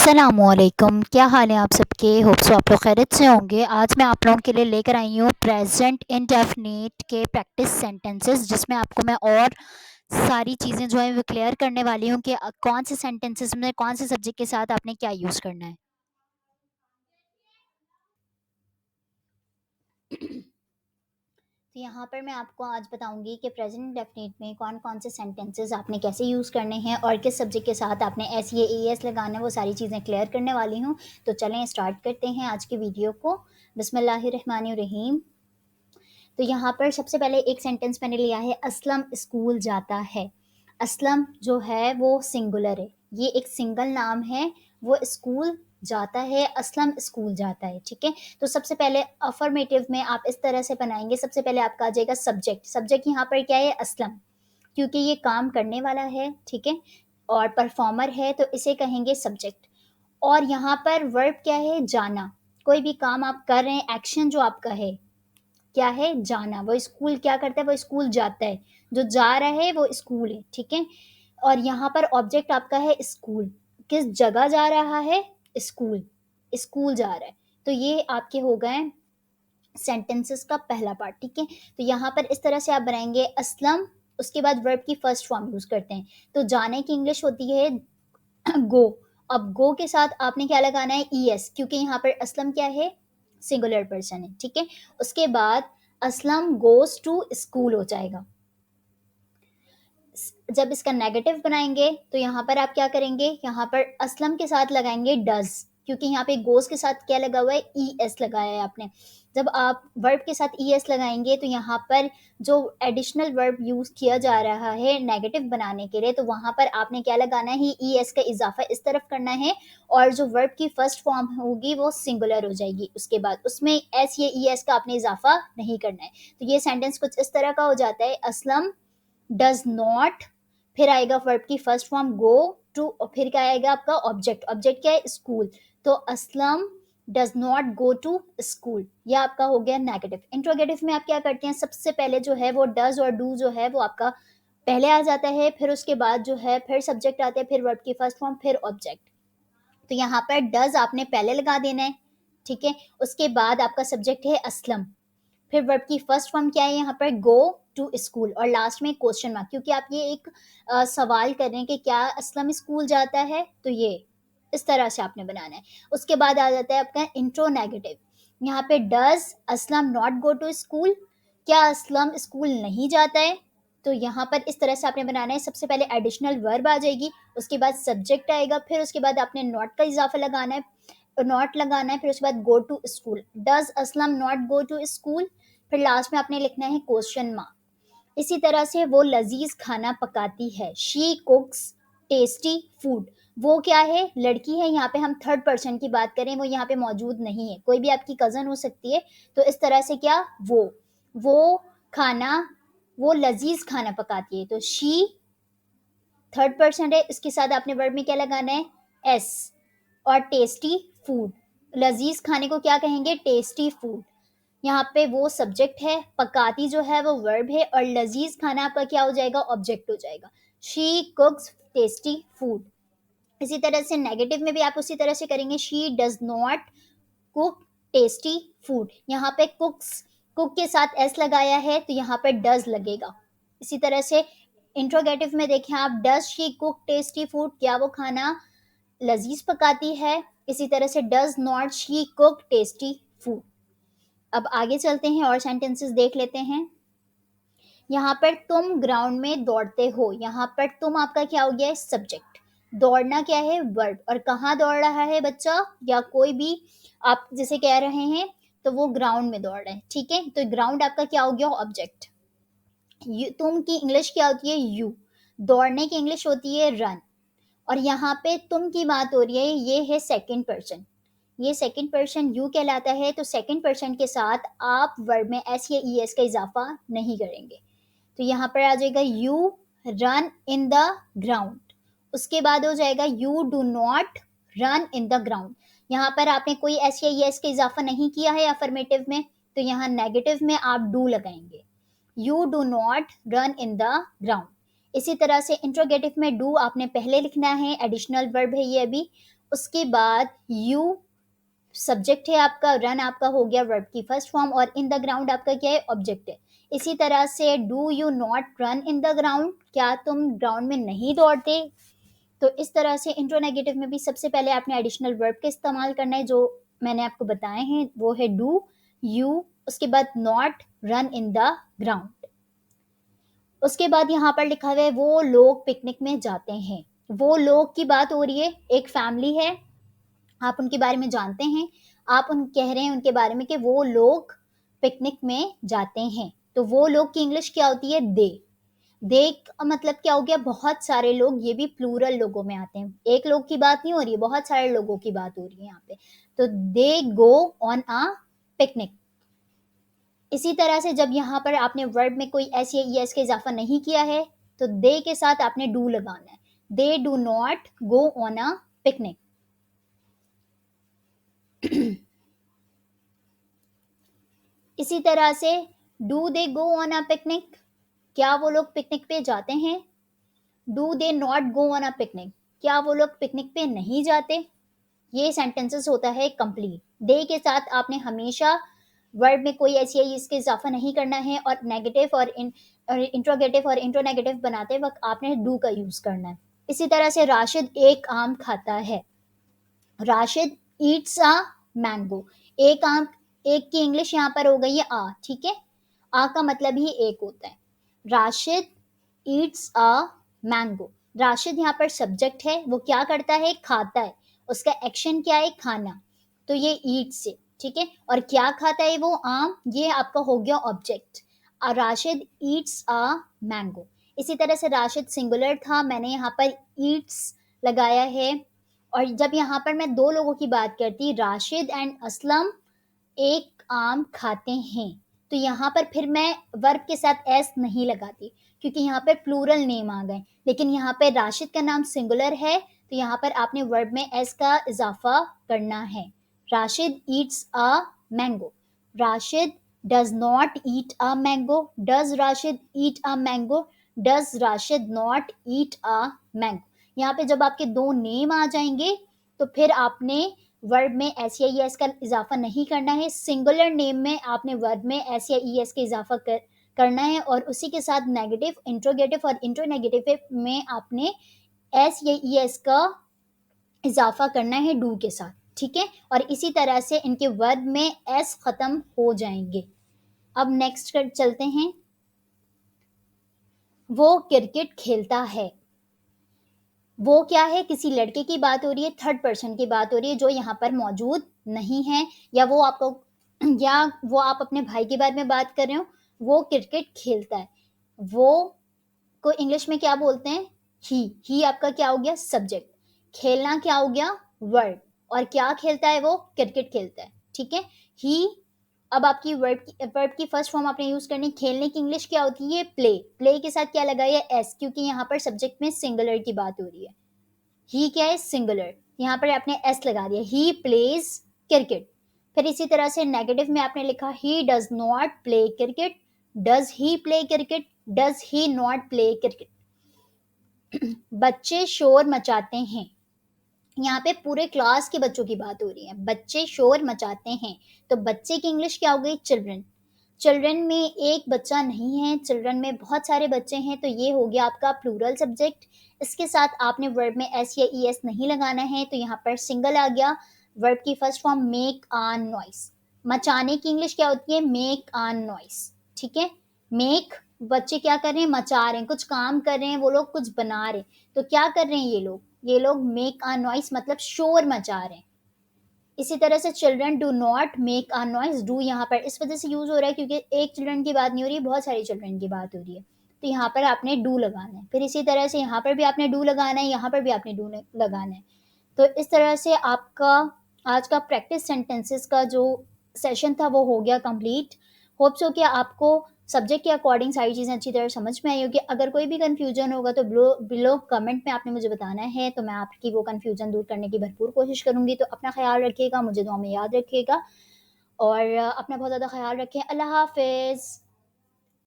अस्सलामुअलैकुम, क्या हाल है आप सबके। होप सो आप लोग खैरियत से होंगे। आज मैं आप लोगों के लिए लेकर आई हूँ प्रेजेंट इंडेफिनिट के प्रैक्टिस सेंटेंसेस, जिसमें आपको मैं और सारी चीज़ें जो है वो क्लियर करने वाली हूँ कि कौन से सेंटेंसेस में कौन से सब्जेक्ट के साथ आपने क्या यूज़ करना है। तो यहाँ पर मैं आपको आज बताऊंगी कि प्रेजेंट इंडेफिनिट में कौन कौन से सेंटेंसेस आपने कैसे यूज़ करने हैं और किस सब्जेक्ट के साथ आपने एस या ए एस लगाना है, वो सारी चीज़ें क्लियर करने वाली हूँ। तो चलें स्टार्ट करते हैं आज की वीडियो को। बिस्मिल्लाहिर्रहमानिर्रहीम। तो यहाँ पर सबसे पहले एक सेंटेंस मैंने लिया है, असलम स्कूल जाता है। असलम जो है वो सिंगुलर है, ये एक सिंगल नाम है। वो स्कूल जाता है, असलम स्कूल जाता है। ठीक है, तो सबसे पहले अफर्मेटिव में आप इस तरह से बनाएंगे। सबसे पहले आपका आ जाएगा सब्जेक्ट। सब्जेक्ट यहाँ पर क्या है, असलम, क्योंकि ये काम करने वाला है। ठीक है, और परफॉर्मर है तो इसे कहेंगे सब्जेक्ट। और यहाँ पर वर्ब क्या है, जाना। कोई भी काम आप कर रहे हैं, एक्शन जो आपका है क्या है, जाना। वो स्कूल क्या करता है, वो स्कूल जाता है। जो जा रहा है वो स्कूल है। ठीक है, और यहाँ पर ऑब्जेक्ट आपका है स्कूल। किस जगह जा रहा है, स्कूल, स्कूल जा रहा है। तो ये आपके हो गए सेंटेंसेस का पहला पार्ट। ठीक है, तो यहाँ पर इस तरह से आप बनाएंगे असलम, उसके बाद वर्ब की फर्स्ट फॉर्म यूज करते हैं। तो जाने की इंग्लिश होती है गो। अब गो के साथ आपने क्या लगाना है, ई एस, क्योंकि यहाँ पर असलम क्या है, सिंगुलर पर्सन है। ठीक है, उसके बाद असलम गोज टू स्कूल हो जाएगा। जब इसका नेगेटिव बनाएंगे तो यहाँ पर आप क्या करेंगे, यहाँ पर असलम के साथ लगाएंगे डज, क्योंकि यहाँ पे गोज के साथ क्या लगा हुआ है, ई एस लगाया है आपने। जब आप वर्ब के साथ ई एस लगाएंगे तो यहाँ पर जो एडिशनल वर्ब यूज किया जा रहा है नेगेटिव बनाने के लिए, तो वहां पर आपने क्या लगाना है, ई एस का इजाफा इस तरफ करना है। और जो वर्ब की फर्स्ट फॉर्म होगी वो सिंगुलर हो जाएगी, उसके बाद उसमें एस या ई एस का आपने इजाफा नहीं करना है। तो ये सेंटेंस कुछ इस तरह का हो जाता है, असलम डज नॉट, फिर आएगा वर्ब की फर्स्ट फॉर्म गो टू, और फिर क्या आएगा आपका ऑब्जेक्ट। ऑब्जेक्ट क्या है, स्कूल। तो Aslam does not go to school, यह आपका हो गया नेगेटिव। इंट्रोगेटिव में आप क्या करते हैं, सबसे पहले जो है वो डज और डू जो है वो आपका पहले आ जाता है, फिर उसके बाद जो है फिर सब्जेक्ट आते हैं, फिर वर्ब की फर्स्ट फॉर्म, फिर ऑब्जेक्ट। तो यहाँ पर डज आपने पहले लगा देना है। ठीक है, उसके बाद आपका सब्जेक्ट है असलम, फिर वर्ब की फर्स्ट फॉर्म क्या है यहाँ पर, गो टू स्कूल, और लास्ट में क्वेश्चन मार्क, क्योंकि आप ये एक सवाल कर रहे हैं कि क्या असलम स्कूल जाता है, तो ये इस तरह से आपने बनाना है। उसके बाद आ जाता है आपका इंट्रो नेगेटिव। यहाँ पे does Aslam not go to school, क्या असलम स्कूल नहीं जाता है। तो यहाँ पर इस तरह से आपने बनाना है। सबसे पहले एडिशनल वर्ब आ जाएगी, उसके बाद सब्जेक्ट आएगा, फिर उसके बाद आपने नॉट का इजाफा लगाना है, नॉट लगाना है, फिर उसके बाद go to school, does Aslam not go to school, फिर लास्ट में आपने लिखना है क्वेश्चन मार्क। इसी तरह से वो लजीज खाना पकाती है, शी कुक्स टेस्टी फूड। वो क्या है, लड़की है। यहाँ पे हम थर्ड पर्सन की बात करें, वो यहाँ पे मौजूद नहीं है, कोई भी आपकी कजन हो सकती है। तो इस तरह से क्या, वो खाना, वो लजीज खाना पकाती है। तो शी थर्ड पर्सन है, इसके साथ आपने वर्ब में क्या लगाना है, एस। और टेस्टी फूड, लजीज खाने को क्या कहेंगे, टेस्टी फूड। यहाँ पे वो सब्जेक्ट है, पकाती जो है वो वर्ब है, और लजीज खाना आपका क्या हो जाएगा, ऑब्जेक्ट हो जाएगा। She कुक्स tasty food. इसी तरह से नेगेटिव में भी आप उसी तरह से करेंगे, she does not cook tasty food. यहाँ पे कुक्स, कुक के साथ एस लगाया है तो यहाँ पे डज लगेगा। इसी तरह से इंट्रोगेटिव में देखें आप, does she cook tasty food, क्या वो खाना लजीज पकाती है। इसी तरह से does not she cook tasty food. अब आगे चलते हैं और सेंटेंसेस देख लेते हैं। यहाँ पर तुम ग्राउंड में दौड़ते हो, यहाँ पर तुम आपका क्या हो गया है, सब्जेक्ट। दौड़ना क्या है, वर्ब। और कहाँ दौड़ रहा है बच्चा, या कोई भी आप जैसे कह रहे हैं, तो वो ग्राउंड में दौड़ रहे हैं। ठीक है, तो ग्राउंड आपका क्या हो गया, ऑब्जेक्ट। तुम की इंग्लिश क्या होती है, यू। दौड़ने की इंग्लिश होती है रन। और यहाँ पे तुम की बात हो रही है, ये है सेकंड पर्सन, ये सेकंड पर्सन यू कहलाता है। तो सेकंड पर्सन के साथ आप वर्ब में एस या ई एस का इजाफा नहीं करेंगे। तो यहाँ पर आ जाएगा you run in the ground. उसके बाद हो जाएगा you do not run in the ground. यहाँ पर आपने कोई एस या ई एस का इजाफा नहीं किया है अफर्मेटिव में, तो यहाँ नेगेटिव में आप डू लगाएंगे, you do not run in the ground. इसी तरह से इंट्रोगेटिव में डू आपने पहले लिखना है, एडिशनल वर्ब है ये अभी। उसके बाद यू सब्जेक्ट है आपका, रन आपका हो गया वर्ब की फर्स्ट फॉर्म, और इन द ग्राउंड आपका क्या है, ऑब्जेक्ट है। इसी तरह से do you not run in the ground, क्या तुम ग्राउंड में नहीं दौड़ते। तो इस तरह से इंट्रोनेगेटिव में भी सबसे पहले आपने एडिशनल वर्ब का इस्तेमाल करना है, जो मैंने आपको बताए हैं, वो है डू, यू, उसके बाद not, run in the ground. उसके बाद यहाँ पर लिखा हुआ है वो लोग पिकनिक में जाते हैं। वो लोग की बात हो रही है, एक फैमिली है, आप उनके बारे में जानते हैं, आप उन कह रहे हैं उनके बारे में कि वो लोग पिकनिक में जाते हैं। तो वो लोग की इंग्लिश क्या होती है, दे का मतलब क्या हो गया, बहुत सारे लोग, ये भी प्लूरल लोगों में आते हैं, एक लोग की बात नहीं हो रही है, बहुत सारे लोगों की बात हो रही है यहाँ पे। तो दे गो ऑन अ पिकनिक। इसी तरह से जब यहाँ पर आपने वर्ब में कोई एस या ईएस का इजाफा नहीं किया है, तो दे के साथ आपने डू लगाना है, they do not go on a picnic. इसी तरह से do they go on a picnic, क्या वो लोग पिकनिक पे जाते हैं। Do they not go on a picnic, क्या वो लोग पिकनिक पे नहीं जाते। ये सेंटेंसेस होता है कंप्लीट। दे के साथ आपने हमेशा वर्ब में कोई ऐसी है इसके इजाफा नहीं करना है, और नेगेटिव और इंट्रोगेटिव और इंट्रोनेगेटिव बनाते वक्त आपने डू का यूज करना है। इसी तरह से राशिद एक आम खाता है, राशिद ईट्स अ मैंगो। एक आम, एक की इंग्लिश यहाँ पर हो गई है आ, ठीक है, आ का मतलब ही एक होता है। Rashid Yeats a mango, Rashid यहाँ पर सब्जेक्ट है, वो क्या करता है, खाता है, उसका एक्शन क्या है, खाना, तो ये ईट से, ठीक है, और क्या खाता है वो, आम, ये आपका हो गया object. Rashid Yeats a mango. इसी तरह से राशिद सिंगुलर था, मैंने यहाँ पर ईट्स लगाया है। और जब यहाँ पर मैं दो लोगों की बात करती, राशिद एंड असलम एक आम खाते हैं, तो यहाँ पर फिर मैं वर्ब के साथ एस नहीं लगाती, क्योंकि यहाँ पर प्लूरल नेम आ गए। लेकिन यहाँ पे राशिद का नाम सिंगुलर है, तो यहाँ पर आपने वर्ब में एस का इजाफा करना है। Rashid Yeats a mango, Rashid does not eat a mango, does Rashid eat a mango, does Rashid not eat a mango. यहाँ पे जब आपके दो नेम आ जाएंगे, तो फिर आपने वर्ब में एस या ई एस का इजाफा नहीं करना है। सिंगुलर नेम में आपने वर्ब में एस या ई एस का इजाफा करना है, और उसी के साथ नेगेटिव, इंट्रोगेटिव और इंट्रोनेगेटिव में आपने एस या ई एस का इजाफा करना है डू के साथ, ठीक है। और इसी तरह से इनके वर्ब में एस खत्म हो जाएंगे। अब नेक्स्ट कर चलते हैं, वो क्रिकेट खेलता है। वो क्या है, किसी लड़के की बात हो रही है, थर्ड पर्सन की बात हो रही है जो यहाँ पर मौजूद नहीं है, या वो आपको, या वो आप अपने भाई के बारे में बात कर रहे हो। वो क्रिकेट खेलता है, वो को इंग्लिश में क्या बोलते हैं, ही आपका क्या हो गया, सब्जेक्ट, खेलना क्या हो गया, वर्ब, और क्या खेलता है, वो क्रिकेट खेलता है, ठीक है, ही। अब आपकी वर्ब की फर्स्ट फॉर्म आपने यूज करनी, खेलने की इंग्लिश क्या होती है, प्ले, प्ले के साथ क्या लगाया है, एस, क्योंकि यहाँ पर सब्जेक्ट में सिंगुलर की बात हो रही है। ही क्या है, सिंगुलर, यहाँ पर आपने एस लगा दिया, ही प्लेज क्रिकेट। फिर इसी तरह से नेगेटिव में आपने लिखा, he does not play cricket, does he play cricket, does he not play cricket. बच्चे शोर मचाते हैं, यहाँ पे पूरे क्लास के बच्चों की बात हो रही है, बच्चे शोर मचाते हैं, तो बच्चे की इंग्लिश क्या हो गई, चिल्ड्रन। चिल्ड्रन में एक बच्चा नहीं है, चिल्ड्रन में बहुत सारे बच्चे हैं, तो ये हो गया आपका प्लूरल सब्जेक्ट। इसके साथ आपने वर्ब में एस या ई एस नहीं लगाना है, तो यहाँ पर सिंगल आ गया। वर्ब की first form make on noise, मचाने की इंग्लिश क्या होती है, मेक ऑन नॉइस, ठीक है। मेक, बच्चे क्या कर रहे हैं, मचा रहे हैं, कुछ काम कर रहे हैं, वो लोग कुछ बना रहे हैं, तो क्या कर रहे हैं ये लोग मेक अ नॉइस मतलब शोर मचा रहे हैं। इसी तरह से children do not make a noise, do यहाँ पर इस वजह से यूज हो रहा है क्योंकि एक चिल्ड्रन की बात नहीं हो रही है, बहुत सारे चिल्ड्रन की बात हो रही है, तो यहाँ पर आपने डू लगाना है। फिर इसी तरह से यहाँ पर भी आपने डू लगाना है, यहाँ पर भी आपने डू लगाना है। तो इस तरह से आपका आज का प्रैक्टिस सेंटेंसेस का जो सेशन था वो हो गया कंप्लीट। होप सो कि आपको सब्जेक्ट के अकॉर्डिंग सारी चीज़ें अच्छी तरह समझ में आई होगी। अगर कोई भी कन्फ्यूजन होगा तो बिलो कमेंट में आपने मुझे बताना है, तो मैं आपकी वो कन्फ्यूजन दूर करने की भरपूर कोशिश करूँगी। तो अपना ख्याल रखिएगा, मुझे दुआ में याद रखिएगा, और अपना बहुत ज़्यादा ख्याल रखें। अल्लाह हाफिज़।